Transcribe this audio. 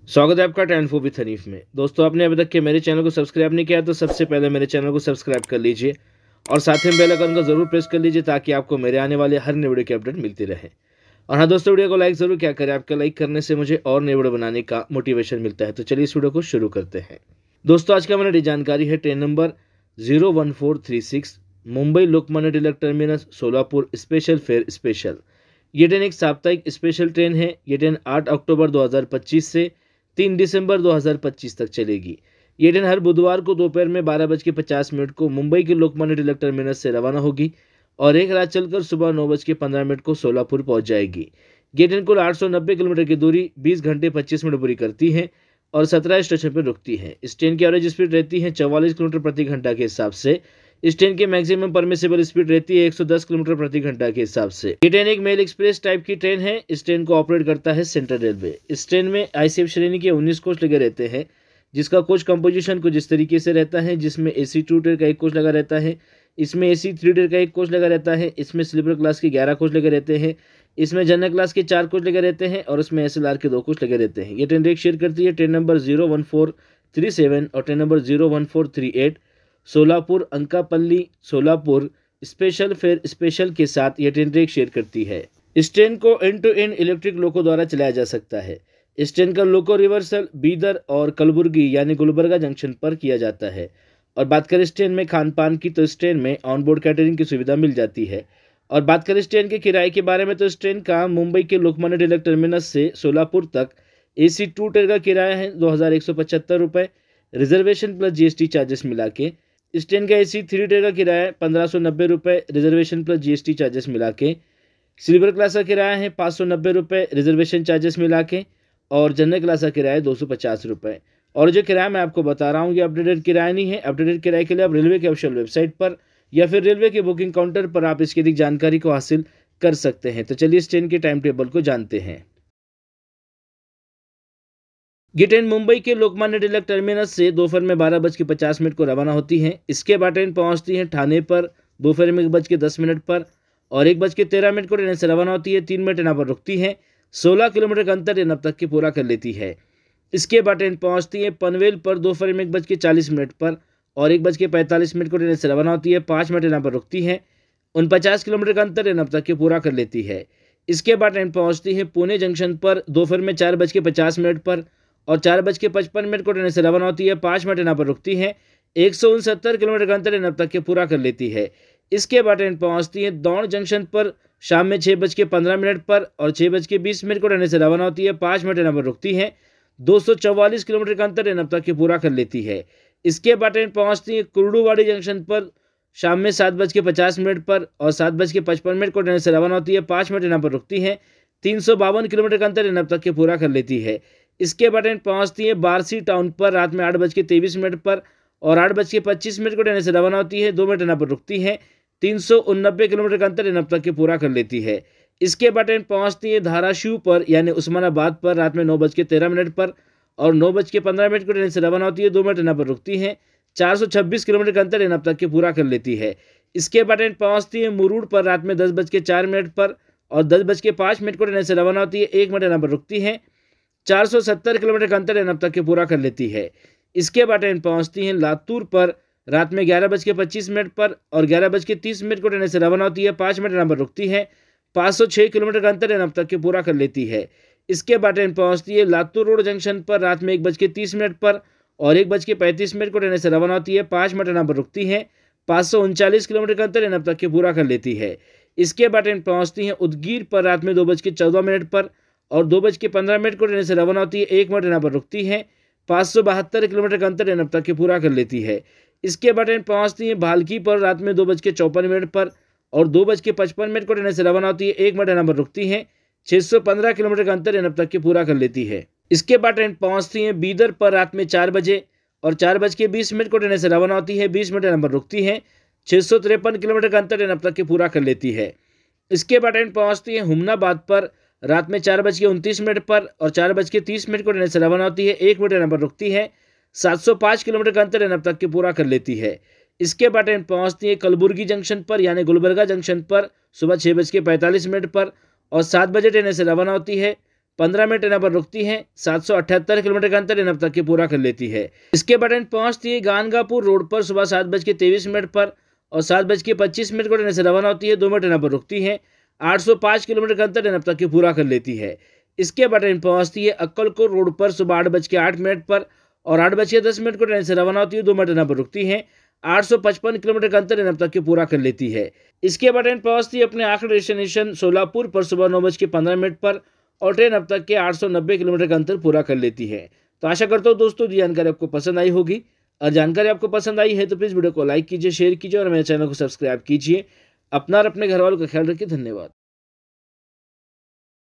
स्वागत है आपका टाइम फॉर विथ हनीफ में। दोस्तों, आपने अभी तक के मेरे चैनल को सब्सक्राइब नहीं किया तो सबसे पहले मेरे चैनल को सब्सक्राइब कर लीजिए और साथ ही बेल आइकन को जरूर प्रेस कर लीजिए ताकि आपको मेरे आने वाले हर नए वीडियो की अपडेट मिलती रहे। और हाँ दोस्तों, वीडियो को लाइक जरूर क्या करें, आपका लाइक करने से मुझे और नए वीडियो बनाने का मोटिवेशन मिलता है। तो चलिए इस वीडियो को शुरू करते हैं। दोस्तों, आज का मेरी जानकारी है train number 01436 Mumbai Lokmanya Tilak terminus Solapur special fare special. ये ट्रेन एक साप्ताहिक स्पेशल ट्रेन है। ये ट्रेन 8 अक्टूबर 2025 से 3 दिसंबर 2025 तक चलेगी। ये ट्रेन हर बुधवार को दोपहर में 12:50 को मुंबई के लोकमान्य तिलक टर्मिनस से रवाना होगी और एक रात चलकर सुबह 9:15 को सोलापुर पहुंच जाएगी। ये ट्रेन कुल 890 किलोमीटर की दूरी 20 घंटे 25 मिनट पूरी करती है और 17 स्टेशन पर रुकती है। इस ट्रेन की एवरेज स्पीड रहती है 44 किलोमीटर प्रति घंटा के हिसाब से। इस ट्रेन की मैक्सिमम परमिसेबल स्पीड रहती है 110 किलोमीटर प्रति घंटा के हिसाब से। ये ट्रेन एक मेल एक्सप्रेस टाइप की ट्रेन है। इस ट्रेन को ऑपरेट करता है सेंट्रल रेलवे। इस ट्रेन में आईसीएफ श्रेणी के 19 कोच लगे रहते हैं, जिसका कोच कंपोजिशन कुछ इस तरीके से रहता है, जिसमें AC 2 टियर का एक कोच लगा रहता है, इसमें AC 3 टियर का एक कोच लगा रहता है, इसमें स्लीपर क्लास के 11 कोच लगे रहते हैं, इसमें जनरल क्लास के 4 कोच लगे रहते हैं और इसमें SLR के 2 कोच लगे रहते हैं। ये ट्रेन रेक शेयर करती है ट्रेन नंबर 01437 और train number 01438 Solapur Anakapalli Solapur special fare special के साथ ये ट्रेन रेक शेयर करती है। इस ट्रेन को end to end electric loco द्वारा चलाया जा सकता है। इस ट्रेन का लोको रिवर्सल बीदर और कलबुर्गी यानी गुलबर्गा जंक्शन पर किया जाता है। और बात करें इस ट्रेन में खान पान की, तो इस ट्रेन में ऑनबोर्ड कैटरिंग की सुविधा मिल जाती है। और बात करें इस ट्रेन के किराए के बारे में, तो इस ट्रेन का मुंबई के लोकमान्य तिलक टर्मिनस से सोलापुर तक AC 2 टियर का किराया है 2175 रुपये, रिजर्वेशन प्लस GST चार्जेस मिला के। इस ट्रेन का AC 3 टियर का किराया है 1590 रुपये, रिजर्वेशन प्लस GST चार्जेस मिला के। स्लीपर क्लास का किराया है 590 रुपये, रिजर्वेशन चार्जेस मिला के। और जनरल क्लास का किराया 250 रुपये। और जो किराया मैं आपको बता रहा हूँ ये अपडेटेड किराया नहीं है। अपडेटेड किराए के लिए आप रेलवे के ऑफिशियल वेबसाइट पर या फिर रेलवे के बुकिंग काउंटर पर आप इसकी अधिक जानकारी को हासिल कर सकते हैं। तो चलिए इस ट्रेन के टाइम टेबल को जानते हैं। ये ट्रेन मुंबई के लोकमान्य तिलक टर्मिनस से दोपहर में 12:50 को रवाना होती है। इसके बाद ट्रेन पहुंचती है ठाणे पर दोपहर में 1:10 पर और 1:13 को ट्रेन से रवाना होती है। 3 मिनट यहाँ पर रुकती है। 16 किलोमीटर का अंतर ट्रेन अब तक के पूरा कर लेती है। इसके बाद ट्रेन पहुंचती है पनवेल पर दोपहर में 1:40 पर और 1:45 को ट्रेन से रवाना होती है। 5 मिनट यहाँ पर रुकती है। 49 किलोमीटर का अंतर ट्रेन अब तक के पूरा कर लेती है। इसके बाद ट्रेन पहुंचती है पुणे जंक्शन पर दोपहर में 4:50 पर और 4:55 को ट्रेन से रवाना होती है। 5 मिनट यहाँ पर रुकती है। 169 किलोमीटर का अंतर ट्रेन अब तक के पूरा कर लेती है। इसके बाद ट्रेन पहुंचती है दौड़ जंक्शन पर शाम में 6:15 पर और 6:20 को ट्रेन से रवाना होती है। 5 मिनट यहाँ पर रुकती है। 244 किलोमीटर का अंतर ट्रेन अब तक के पूरा कर लेती है। इसके बाद ट्रेन पहुंचती है कुर्डुवाड़ी जंक्शन पर शाम में 7:50 पर और 7:55 को ट्रेन से रवाना होती है। 5 मिनट यहाँ पर रुकती है। 352 किलोमीटर का अंतर ट्रेन अब तक के पूरा कर लेती है। इसके बाद ट्रेन पहुंचती है बारसी टाउन पर रात में 8:23 पर और 8:25 को ट्रेन से रवाना होती है। 2 मिनट यहाँ पर रुकती है। 389 किलोमीटर का अंतर ट्रेन अब तक के पूरा कर लेती है। इसके बाद ट्रेन पहुंचती है धाराशिव पर यानी उस्मानाबाद पर रात में 9:13 पर और 9:15 को ट्रेन से रवाना होती है। 2 मिनट यहाँ पर रुकती है। 426 किलोमीटर का अंतर ट्रेन अब तक के पूरा कर लेती है। इसके बाद ट्रेन पहुंचती है मुरूड पर रात में 10:04 पर और 10:05 को ट्रेन से रवाना होती है। 1 मिनट यहाँ पर रुकती है। 470 किलोमीटर का अंतर ट्रेन अब तक के पूरा कर लेती है। इसके बाद ट्रेन पहुंचती है लातूर पर रात में 11:25 पर और 11:30 को ट्रेन से रवाना होती है। 5 मिनट यहाँ पर रुकती है। 506 किलोमीटर का अंतर ट्रेन अब तक के पूरा कर लेती है। इसके बाद ट्रेन पहुंचती है लातूर रोड जंक्शन पर रात में 1:30 पर और 1:35 को ट्रेन से रवाना होती है। 5 मिनट यहाँ पर रुकती है। 539 किलोमीटर का अंतर ट्रेन अब तक के पूरा कर लेती है। इसके बाद ट्रेन पहुंचती है उदगीर पर रात में 2:14 पर और 2:15 को ट्रेन से रवाना होती है। 1 मिनट यहाँ पर रुकती है। 572 किलोमीटर का अंतर ट्रेन अब तक के पूरा कर लेती है। इसके बाद ट्रेन पहुंचती है भालकी पर रात में 2:54 पर और 2:55 को ट्रेन से रवाना होती है। 1 मिनट यहाँ पर रुकती है। 615 किलोमीटर का अंतर ट्रेन अब तक के पूरा कर लेती है। इसके बाद ट्रेन पहुंचती है बीदर पर रात में 4 बजे और 4:20 को ट्रेन से रवाना होती है। 20 मिनट यहाँ पर रुकती है। 653 किलोमीटर का अंतर ट्रेन अब तक के पूरा कर लेती है। इसके बाद ट्रेन पहुंचती है हुमनाबाद पर रात में 4:29 पर और 4:30 को ट्रेन से रवाना होती है। 1 मिनट यहाँ पर रुकती है। 705 किलोमीटर का अंतर ट्रेन अब तक के पूरा कर लेती है। इसके बाद ट्रेन पहुंचती है कलबुर्गी जंक्शन पर यानी गुलबर्गा जंक्शन पर सुबह 6:45 पर और 7 बजे ट्रेन से रवाना होती है। 15 मिनट यहाँ पर रुकती है। 778 किलोमीटर का अंतर अब तक के पूरा कर लेती है। इसके बाद ट्रेन पहुंचती है गानगापुर रोड पर सुबह 7:23 पर और 7:25 को ट्रेन से रवाना होती है। 2 मिनट यहाँ पर रुकती है। 805 किलोमीटर का अंतर अब तक के पूरा कर लेती है। इसके बाद ट्रेन पहुंचती है अक्कलकोट रोड पर सुबह 8:08 पर और 8:10 को ट्रेन से रवाना होती है। 2 मिनट यहाँ पर रुकती है। 855 किलोमीटर का अंतर अब तक के पूरा कर लेती है। इसके बाद ट्रेन पहुंचती है अपने आखिरी डेस्टिनेशन सोलापुर पर सुबह 9:15 पर और ट्रेन अब तक के 890 किलोमीटर का अंतर पूरा कर लेती है। तो आशा करता हूँ दोस्तों ये जानकारी आपको पसंद आई होगी। और जानकारी आपको पसंद आई है तो प्लीज़ वीडियो को लाइक कीजिए, शेयर कीजिए और मेरे चैनल को सब्सक्राइब कीजिए। अपना और अपने घर वालों का ख्याल रखिए। धन्यवाद।